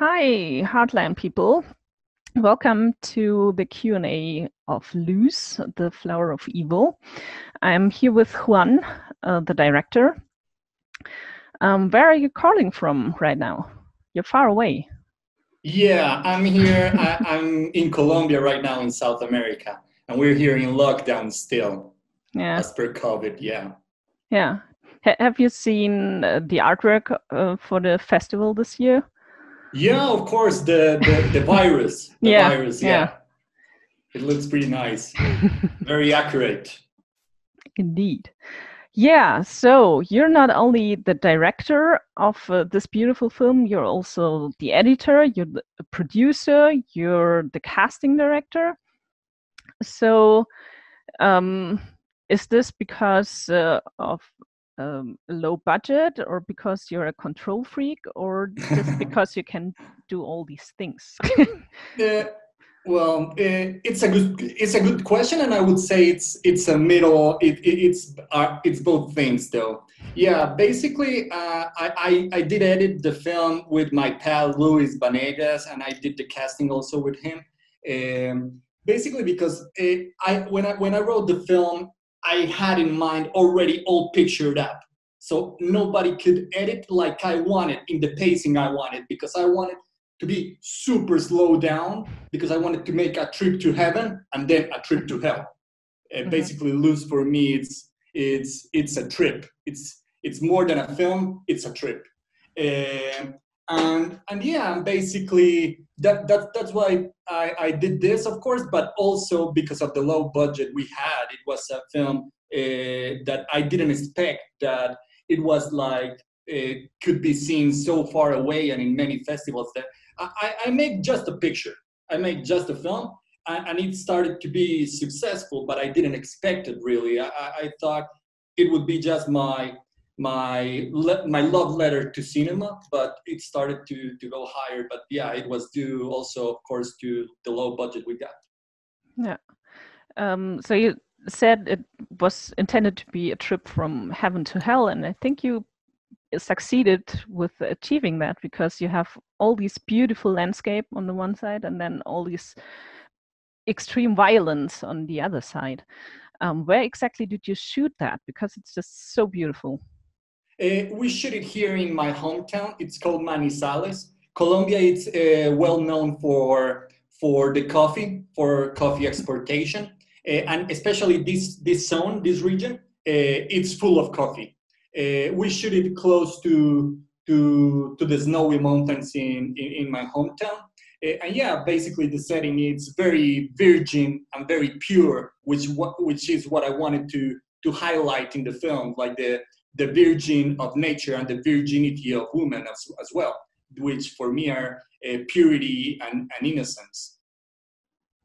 Hi, Heartland people. Welcome to the Q&A of LUZ, The Flower of Evil. I'm here with Juan, the director. Where are you calling from right now? You're far away. Yeah, I'm here. I'm in Colombia right now in South America, and we're here in lockdown still, Yeah. as per COVID. Yeah. Yeah. Have you seen the artwork for the festival this year? Yeah, of course. The virus. The Yeah, virus. yeah. Yeah. It looks pretty nice. Very accurate. Indeed. Yeah, so you're not only the director of this beautiful film, you're also the editor, you're the producer, you're the casting director. So, is this because of low budget, or because you're a control freak, or just because you can do all these things? Well, it's a good question, and I would say it's a middle. It's both things though. Yeah, basically, I did edit the film with my pal Luis Vanegas, and I did the casting also with him. Basically, because when I wrote the film, I had in mind already all pictured up, so nobody could edit like I wanted in the pacing I wanted, because I wanted to be super slow down, because I wanted to make a trip to heaven and then a trip to hell. Basically, LUZ for me, it's a trip. It's more than a film. It's a trip. And yeah, basically that's why I did this, of course, but also because of the low budget we had. It was a film that I didn't expect that it was like could be seen so far away and in many festivals. That I make just a picture. I make just a film, and it started to be successful, but I didn't expect it really. I thought it would be just my love letter to cinema, but it started to go higher. But yeah, it was due also, of course, to the low budget we got. Yeah. So you said it was intended to be a trip from heaven to hell, and I think you succeeded with achieving that, because you have all these beautiful landscape on the one side and then all these extreme violence on the other side. Where exactly did you shoot that? Because it's just so beautiful. We shoot it here in my hometown. It's called Manizales. Colombia, it's well known for the coffee, for coffee exportation, and especially this zone, this region, it's full of coffee. We shoot it close to the snowy mountains in my hometown. And yeah, basically the setting is very virgin and very pure, which is what I wanted to highlight in the film, like the virgin of nature and the virginity of women as well, which for me are purity and innocence.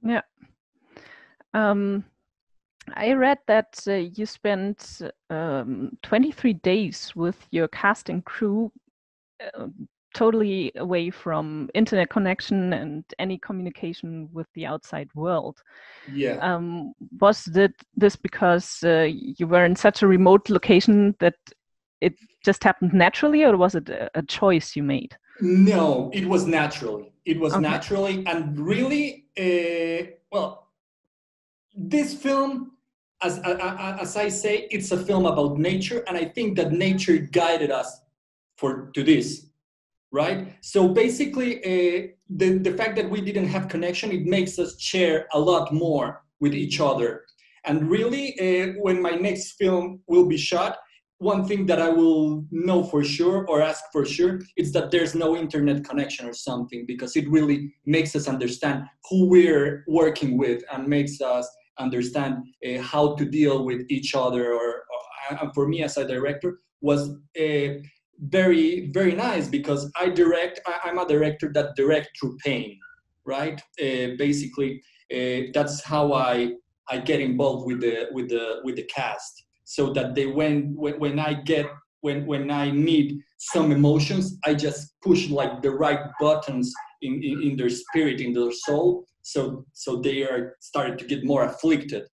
Yeah. I read that you spent 23 days with your cast and crew, totally away from internet connection and any communication with the outside world. Yeah. Was this because you were in such a remote location that it just happened naturally, or was it a choice you made? No, it was naturally. It was Okay. naturally, and really, well, this film, as I say, it's a film about nature, and I think that nature guided us to this. Right? So basically, the fact that we didn't have connection, it makes us share a lot more with each other. And really, when my next film will be shot, one thing that I will know for sure or ask for sure is that there's no internet connection or something, because it really makes us understand who we're working with and makes us understand how to deal with each other. And for me as a director was very, very nice, because I'm a director that direct through pain, right? Basically, that's how I get involved with the cast, so that when I need some emotions, I just push like the right buttons in their spirit, in their soul, so they are started to get more afflicted.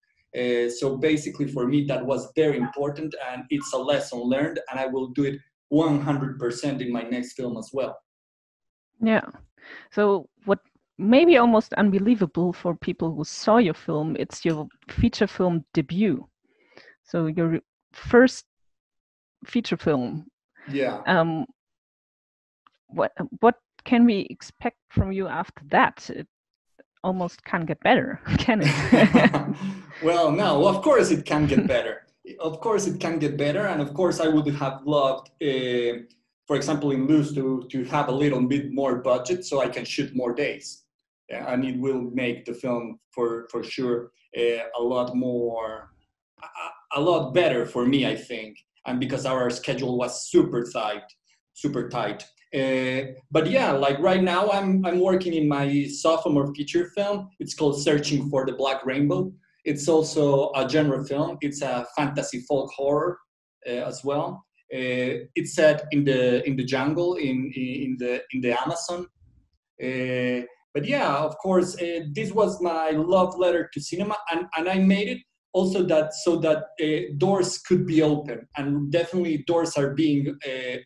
So basically, for me, that was very important, and it's a lesson learned, and I will do it 100% in my next film as well. Yeah. So what may be almost unbelievable for people who saw your film, it's your feature film debut. So your first feature film. Yeah. Um, what can we expect from you after that? It almost can't get better, can it? Well, no, of course it can get better. Of course it can get better, and of course I would have loved, for example, in LUZ to have a little bit more budget so I can shoot more days, and it will make the film for sure a lot more, a lot better for me, I think, and because our schedule was super tight, super tight. But yeah, like right now, I'm working in my sophomore feature film. It's called Searching for the Black Rainbow. It's also a genre film. It's a fantasy folk horror as well. It's set in the jungle in the Amazon. But yeah, of course, this was my love letter to cinema, and I made it also that so that doors could be open, and definitely doors are being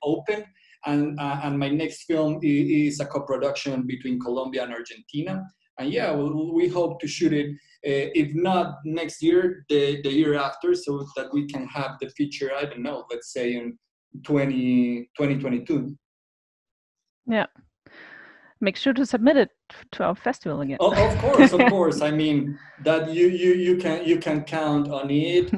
open. And my next film is a co-production between Colombia and Argentina. And yeah, we hope to shoot it, if not next year, the year after, so that we can have the feature, I don't know, let's say in 2022. Yeah. Make sure to submit it to our festival again. Oh, of course. I mean that you can count on it.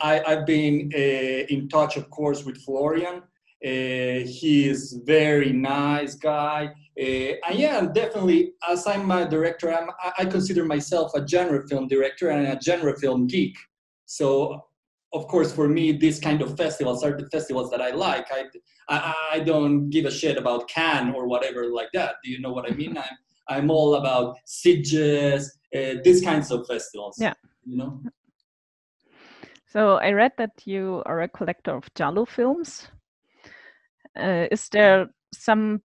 I've been in touch, of course, with Florian. He is very nice guy. And yeah, definitely, as I'm a director, I consider myself a genre film director and a genre film geek. So, of course, for me, these kind of festivals are the festivals that I like. I don't give a shit about Cannes or whatever like that. Do you know what I mean? I'm all about sitges, these kinds of festivals. Yeah. You know. So I read that you are a collector of Jello films. Is there some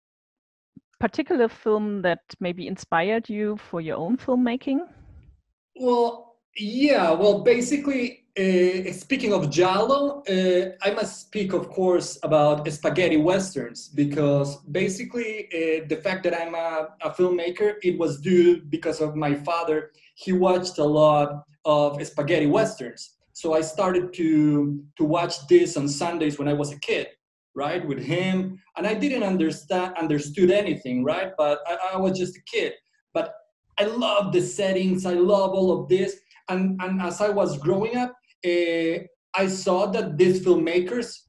particular film that maybe inspired you for your own filmmaking? Well, yeah. Well, basically, speaking of giallo, I must speak, of course, about spaghetti westerns because basically, the fact that I'm a filmmaker, it was due because of my father. He watched a lot of spaghetti westerns, so I started to watch this on Sundays when I was a kid, right, with him, and I didn't understood anything, right, but I was just a kid, but I love the settings. I love all of this. And as I was growing up, I saw that these filmmakers,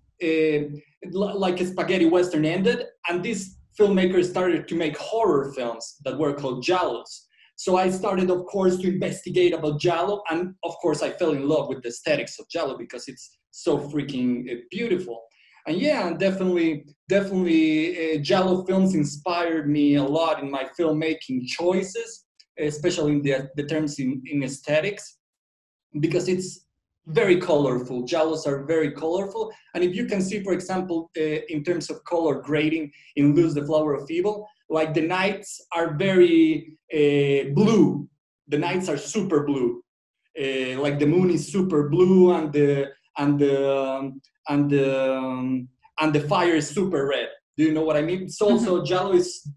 like Spaghetti Western ended, and these filmmakers started to make horror films that were called giallos. So I started, of course, to investigate about giallo, and of course, I fell in love with the aesthetics of giallo because it's so freaking beautiful. And yeah, definitely, giallo films inspired me a lot in my filmmaking choices, especially in the terms in aesthetics, because it's very colorful. Giallos are very colorful. And if you can see, for example, in terms of color grading in LUZ, The Flower of Evil, like the nights are very blue. The nights are super blue. Like the moon is super blue and the fire is super red. Do you know what I mean? It's also giallo is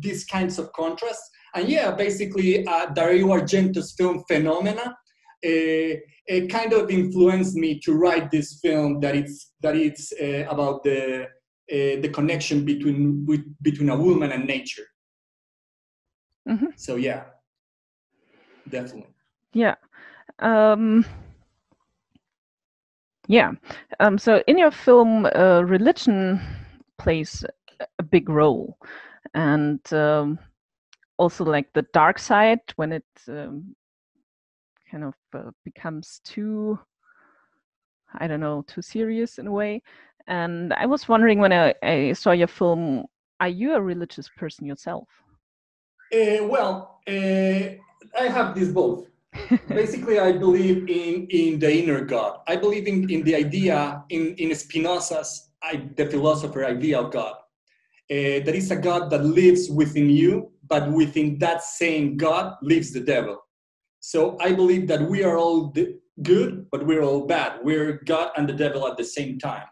these kinds of contrasts. And yeah, basically, Dario Argento's film Phenomena kind of influenced me to write this film. That it's about the connection between a woman and nature. So yeah, definitely. Yeah. So in your film, religion plays a big role, and also like the dark side when it kind of becomes too, I don't know, too serious in a way. And I was wondering when I saw your film, are you a religious person yourself? I have this both. Basically, I believe in the inner God. I believe in the idea, in Spinoza's, the philosopher idea of God. There is a God that lives within you, but within that same God lives the devil. So I believe that we are all good, but we're all bad. We're God and the devil at the same time.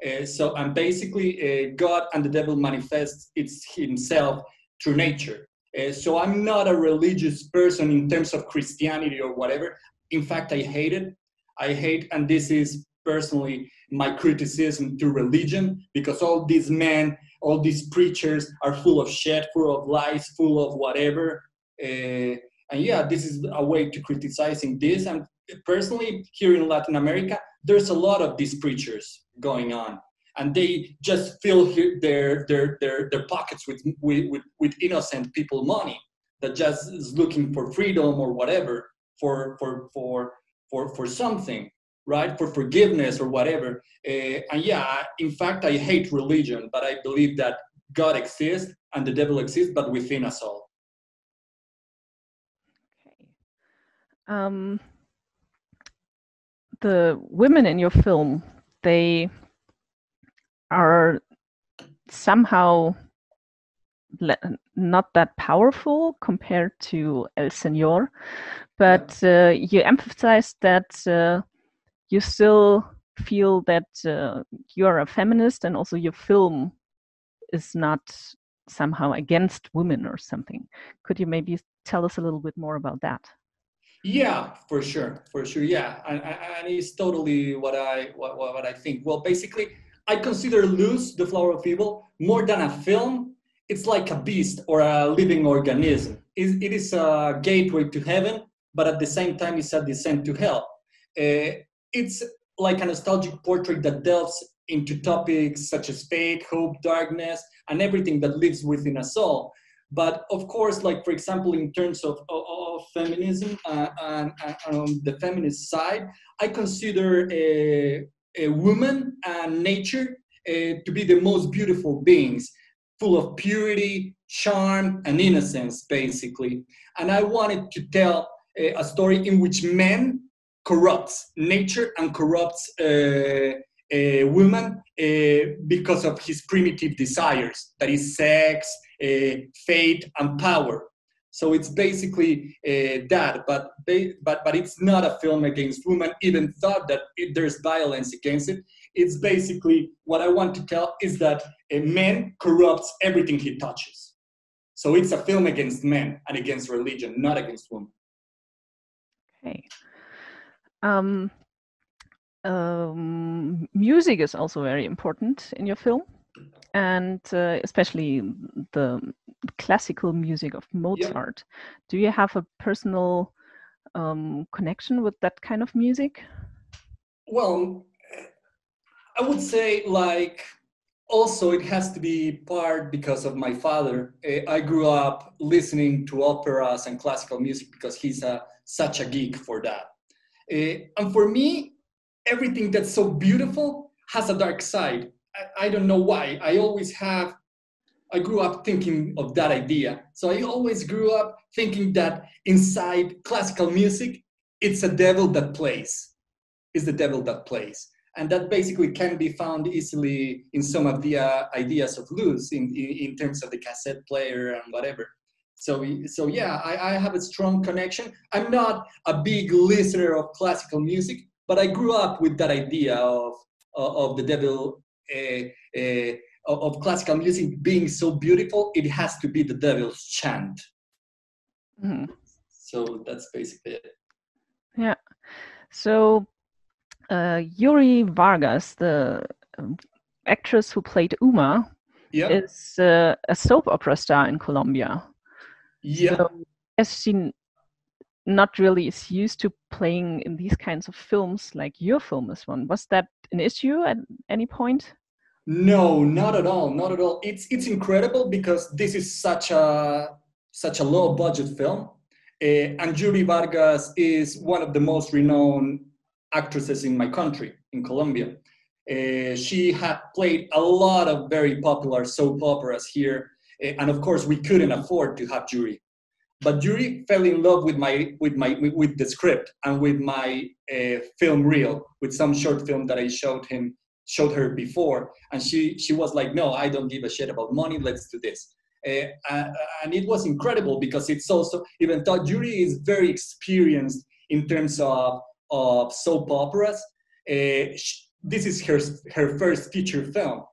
And basically, God and the devil manifests himself through nature. So I'm not a religious person in terms of Christianity or whatever. In fact, I hate it. And this is personally my criticism to religion, because all these men, all these preachers are full of shit, full of lies, full of whatever. And yeah, this is a way to criticizing this. And personally, here in Latin America, there's a lot of these preachers going on, and they just fill their pockets with innocent people money that just is looking for freedom or whatever, for something, right? For forgiveness or whatever. And yeah, in fact, I hate religion, but I believe that God exists and the devil exists, but within us all. Okay. The women in your film, they are somehow not that powerful compared to El Señor, but you emphasize that you still feel that you're a feminist, and also your film is not somehow against women or something. Could you maybe tell us a little bit more about that? Yeah, for sure. Yeah, and it's totally what I think. Well, basically, I consider LUZ, The Flower of Evil, more than a film. It's like a beast or a living organism. It is a gateway to heaven, but at the same time, it's a descent to hell. It's like a nostalgic portrait that delves into topics such as fate, hope, darkness, and everything that lives within us all. But of course, like for example, in terms of feminism and on the feminist side, I consider a woman and nature to be the most beautiful beings, full of purity, charm, and innocence, basically. And I wanted to tell a story in which man corrupts nature and corrupts a woman because of his primitive desires, that is sex, fate, and power. So it's basically that, but it's not a film against women, even thought that there's violence against it. It's basically, what I want to tell is that a man corrupts everything he touches. So it's a film against men and against religion, not against women. Okay. Music is also very important in your film, and especially the classical music of Mozart. Yeah. Do you have a personal connection with that kind of music? Well, I would say, like, also it has to be part because of my father. I grew up listening to operas and classical music because he's such a geek for that. And for me, everything that's so beautiful has a dark side. I don't know why. I grew up thinking of that idea. So I always grew up thinking that inside classical music, it's a devil that plays. It's the devil that plays. And that basically can be found easily in some of the ideas of LUZ in terms of the cassette player and whatever. So yeah, I have a strong connection. I'm not a big listener of classical music, but I grew up with that idea of the devil, of classical music being so beautiful, it has to be the devil's chant. Mm-hmm. So that's basically it. Yeah. So Yuri Vargas, the actress who played Uma, is a soap opera star in Colombia. Yeah. So as she not really is used to playing in these kinds of films, like your film is one, was that an issue at any point? No, not at all. Not at all. It's incredible because this is such a low budget film, and Yuri Vargas is one of the most renowned actresses in my country, in Colombia. She had played a lot of very popular soap operas here, and of course we couldn't afford to have Yuri. But Yuri fell in love with the script and with my film reel, with some short film that I showed her before, and she was like, no, I don't give a shit about money, let's do this. And it was incredible because it's also, even though Yuri is very experienced in terms of soap operas, this is her first feature film,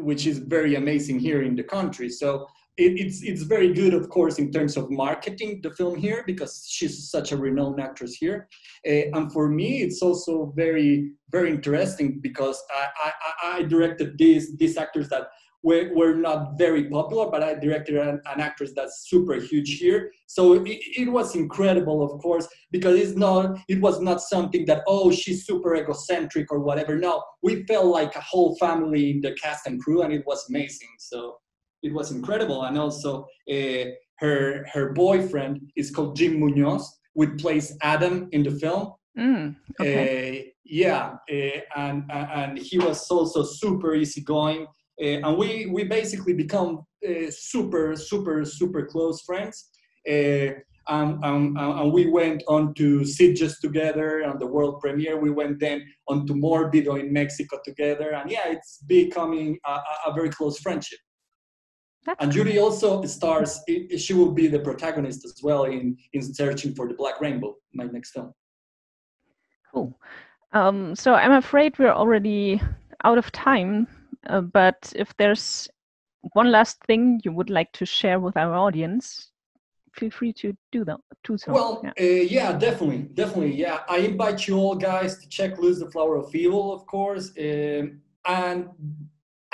which is very amazing here in the country. So it's very good, of course, in terms of marketing the film here, because she's such a renowned actress here. And for me, it's also very, very interesting because I directed these actors that were not very popular, but I directed an actress that's super huge here. So it was incredible, of course, because it was not something that, oh, she's super egocentric or whatever. No, we felt like a whole family in the cast and crew, and it was amazing. So it was incredible. And also her boyfriend is called Jim Munoz, which plays Adam in the film. Okay. And he was also super easygoing. And we basically become super close friends. And we went on to Sitges together on the world premiere. We went then on to Morbido in Mexico together. And yeah, it's becoming a very close friendship. And Judy also stars, she will be the protagonist as well in Searching for the Black Rainbow, my next film. Cool. So I'm afraid we're already out of time, but if there's one last thing you would like to share with our audience, feel free to do so. Well, yeah, definitely. Yeah, I invite you all guys to check Luz, the Flower of Evil, of course.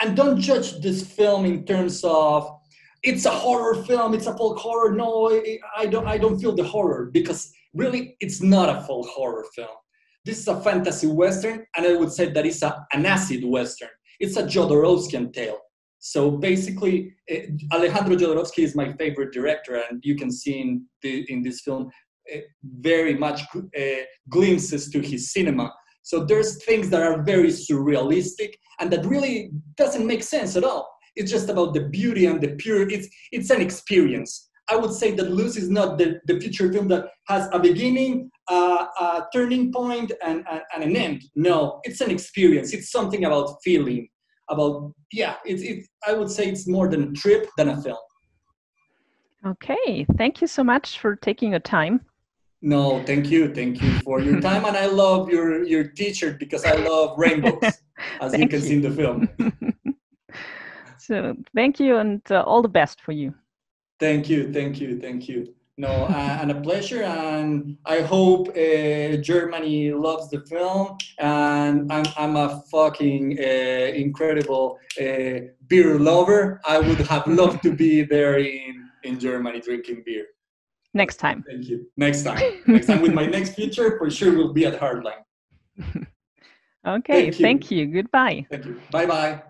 And don't judge this film in terms of it's a horror film, it's a folk horror. No, I don't feel the horror, because really it's not a folk horror film. This is a fantasy Western, and I would say that it's an acid Western. It's a Jodorowskian tale. So basically, Alejandro Jodorowsky is my favorite director, and you can see in this film very much glimpses to his cinema. So there's things that are very surrealistic and that really doesn't make sense at all. It's just about the beauty and the pure. It's an experience. I would say that Luz is not the feature film that has a beginning, a turning point, and an end. No, it's an experience. It's something about feeling. I would say it's more than a trip than a film. Okay, thank you so much for taking your time. No, thank you for your time, and I love your T-shirt because I love rainbows, as you can see in the film. So thank you, and all the best for you. Thank you. No, and a pleasure, and I hope Germany loves the film, and I'm a fucking incredible beer lover. I would have loved to be there in Germany drinking beer. Next time. Thank you. Next time with my next feature, for sure we'll be at Hardline. Okay, thank you. Goodbye. Thank you. Bye-bye.